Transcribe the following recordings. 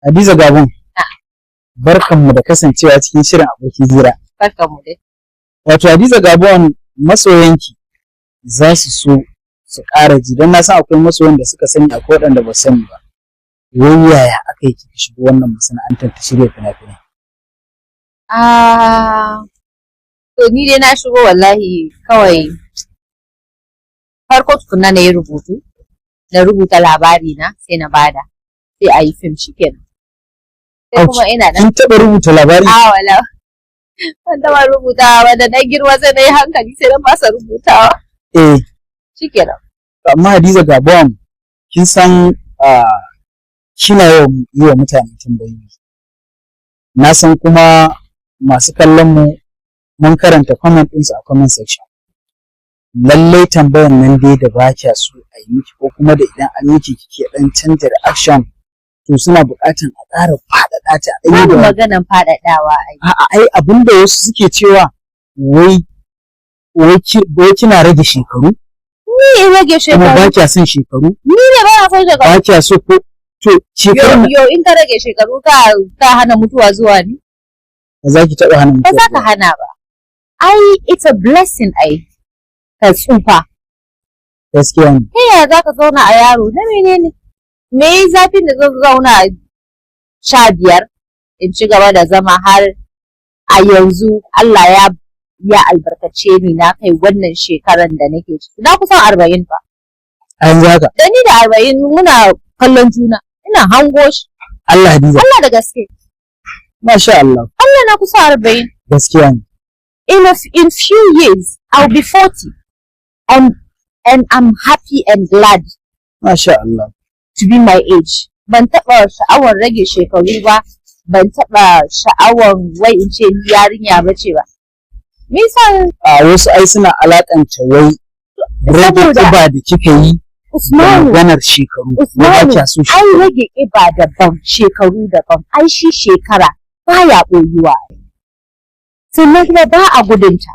Hadiza Gabon, barkanmu da kasancewa cikin shirin abokin hira. Barkanmu dai. Wato Hadiza Gabon, masoyanki za su so su ƙara ji don na san akwai masoyan da suka sani akwai waɗanda ba sani ba. Wai yaya aka yi kika shigo wannan masana'antar ta shirya fina-finai? To ni dai na shigo wallahi kawai farko tukunna na yi rubutu, na rubuta labari na sai na bada, sai a yi fim shikenan. Sai kuma ina da. Kin taɓa rubuta labari? Wala. Ban taɓa rubutawa ba, da na girma sai na yi hankali sai na fasa rubutawa. Shikenan. Amma Hadiza Gabon, kin san kina yawan yi wa mutane tambayoyi. Na san kuma masu kallon mu mun karanta comment ɗinsu a comment section. Lallai tambayar nan dai da ba kya so a yi miki ko kuma da idan an miki kike ɗan canza reaction to suna buƙatar a ƙara faɗaɗa ta. Babu maganan faɗaɗawa ai. Ai abinda wasu suke cewa wai kina rage shekaru. Ni in rage shekaru. Kuma ba kya son shekaru. Ni ne ba na son shekaru. Ba kya so ko to shekaru. Yo in ka rage shekaru ka hana mutuwa zuwa ni. Ba za ki taɓa hana mutuwa. Ba za ka hana ba. Ai it's a blessing ai. Ka tsufa. Gaskiya ne. Ta yaya za ka zauna a yaro na menene? Me yi zafin da zan zauna 15 in ci gaba da zama har a yanzu Allah ya albarkace ni na kai wannan shekaran da nake ciki. Na kusan 40 fa. A yanzu haka. Da ni da 40 muna kallon juna. Ina hango shi. Allah Hadiza. Allah da gaske. Masha Allah. Allah na kusa 40. Gaskiya ne. In few years I'll be 40 and I'm happy and glad. Masha Allah. To be my age. Ban taɓa sha'awar rage shekaru ba, ban taɓa sha'awar wai in ce ni yarinya ba ce ba. Me yasa? Wasu ai suna alakanta wai rage ƙiba da kika yi da maganar shekaru. Usmanu, ai rage ƙiba daban, shekaru daban. Ai shi shekara baya ɓoyuwa. Sannan kuma ba a gudunta.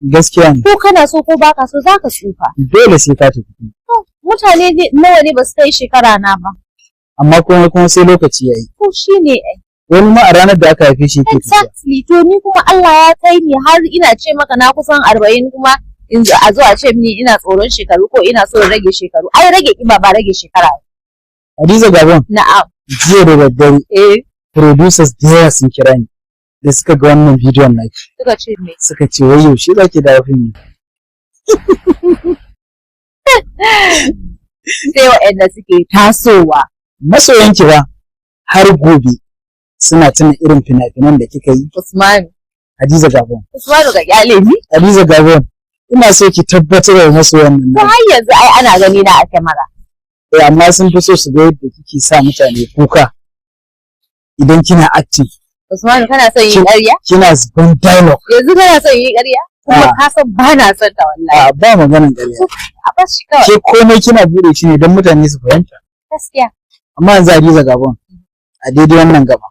Gaskiya ne. Ko kana so ko baka so za ka tsufa. Dole sai ka tafi. Mutane nawa ne ba su kai shekara na ba. Amma kuma sai lokaci ya yi. To shi ne ai. Wani ma a ranar da aka haife shi ke tafiya. Exactly. To ni kuma Allah ya kai ni har ina ce maka na kusan 40 kuma a zo a ce mini ina tsoron shekaru ko ina so rage shekaru. Ai rage kiba ba rage shekara. Hadiza Gabon. Na'am. Jiya da daddare. Producers da yawa sun kira ni. Da suka ga wannan bidiyon naki. Suka ce me? Suka ce wai yaushe za ki dawo fim. Sai waɗanda suke tasowa. Masoyanki ba har gobe suna tuna irin fina-finan da kika yi. Usman. Hadiza Gabon. Usmanu ga kyale ni. Hadiza Gabon. Ina so ki tabbatar da masoyan nan. To har yanzu ai ana gani na a kyamara. Amma sun fi so su ga yadda kike sa mutane kuka idan kina acting. Usmanu kana son yin ƙarya? Kina zubin dialogue. Yanzu kana son yin ƙarya? Kuma ka san ba na son ta wallahi. Ba maganar ƙarya. A bar shi kawai. Ke komai kina bude shi ne don mutane su fahimta. Gaskiya. Amma yanzu Hadiza Gabon a daidai wannan gaba.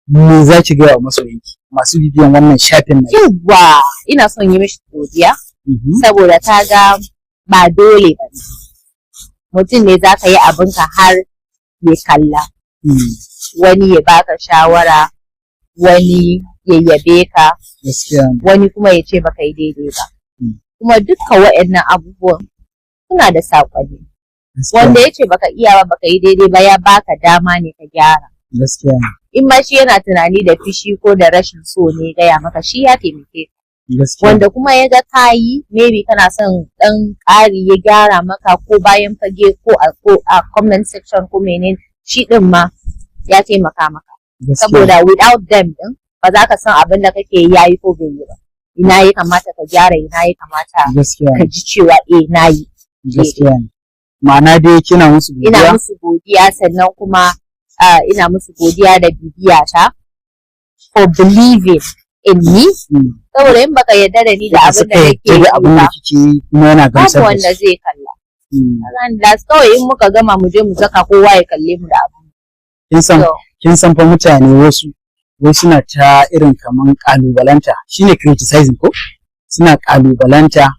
Me za ki gaya wa masoyanki masu bibiyan wannan shafin nan? Yawwa ina son yi mishi godiya. Saboda ta ga ba dole ba ne. Mutum ne za ka yi abinka har ya kalla. Wani ya baka shawara. Wani ya yabe ka, wani kuma ya ce baka yi daidai ba. Kuma dukkan waɗannan abubuwan suna da saƙonni. Wanda ya ce baka iya ba baka yi daidai ba ya baka dama ne ka gyara. In ma shi yana tunani da fishi ko da rashin so ne gaya maka shi ya taimake ka. Wanda kuma ya ga kayi maybe kana son ɗan ƙari ya gyara maka ko bayan fage ko a comment section ko menene shi ɗin ma ya taimaka maka. Saboda without them din ba za ka san abin da kake yayi ko bai yi ba. Ina ya kamata ka gyara, ina ya kamata ka ji cewa na yi. Gaskiya ne. Ma'ana dai kina musu godiya? Ina musu godiya sannan kuma ina musu godiya da bibiya ta for believing in me. Saboda in baka yarda da ni da abin da kake yi ba, kuma yana gamsar da wanda zai kalla. Da kawai in muka gama mu je mu saka kowa ya kalle mu da abin. Kin san fa mutane wasu suna ta irin kaman kalubalanta shine criticizing ko suna kalubalanta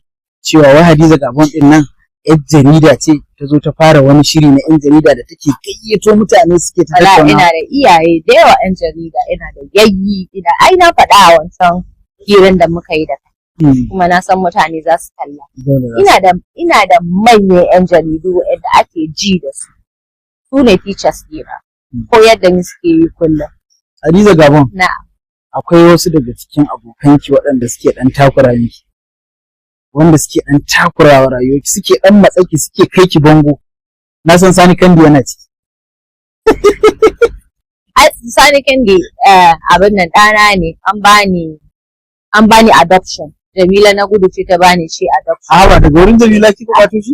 cewa wai Hadiza Gabon din nan 'yar jarida ce ta zo ta fara wani shiri na 'yan jarida da take gayyato mutane suke ta Wala tattauna. ina da iyaye da yawa 'yan jarida, ina da yayyi, ai na faɗa a wancan hirin da muka yi da kai. Kuma na san mutane za su kalla. Ina da manyan 'yan jaridu yadda ake ji da su. Su ne teachers ɗina. Ko yadda ni suke yi kullum. Hadiza Gabon. Na'am. Akwai wasu daga cikin abokanki waɗanda suke ɗan takura miki. Wanda suke ɗan takurawa rayuwa suke ɗan matsaki suke kai ki bango. Na san Sani Kandi yana ciki. Sani Kandi abin nan ɗana ne, an bani adoption. Jamila na gudu ce ta bani shi adoption. A ba daga wurin Jamila kika kwato shi?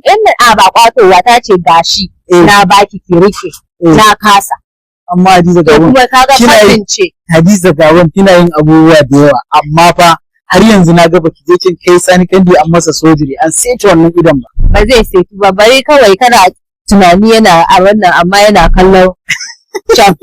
Ba kwatowa ta ce gashi na baki ki rike na kasa. Amma Hadiza Gabon kuma kaga fannin ce. Hadiza Gabon kina yin abubuwa da yawa amma fa har yanzu na ga baki je kin kai Sani Kandi an masa sojiri an saita wannan idan ba. Ba zai saitu ba bari kawai kana tunani yana a wannan amma yana kallon can.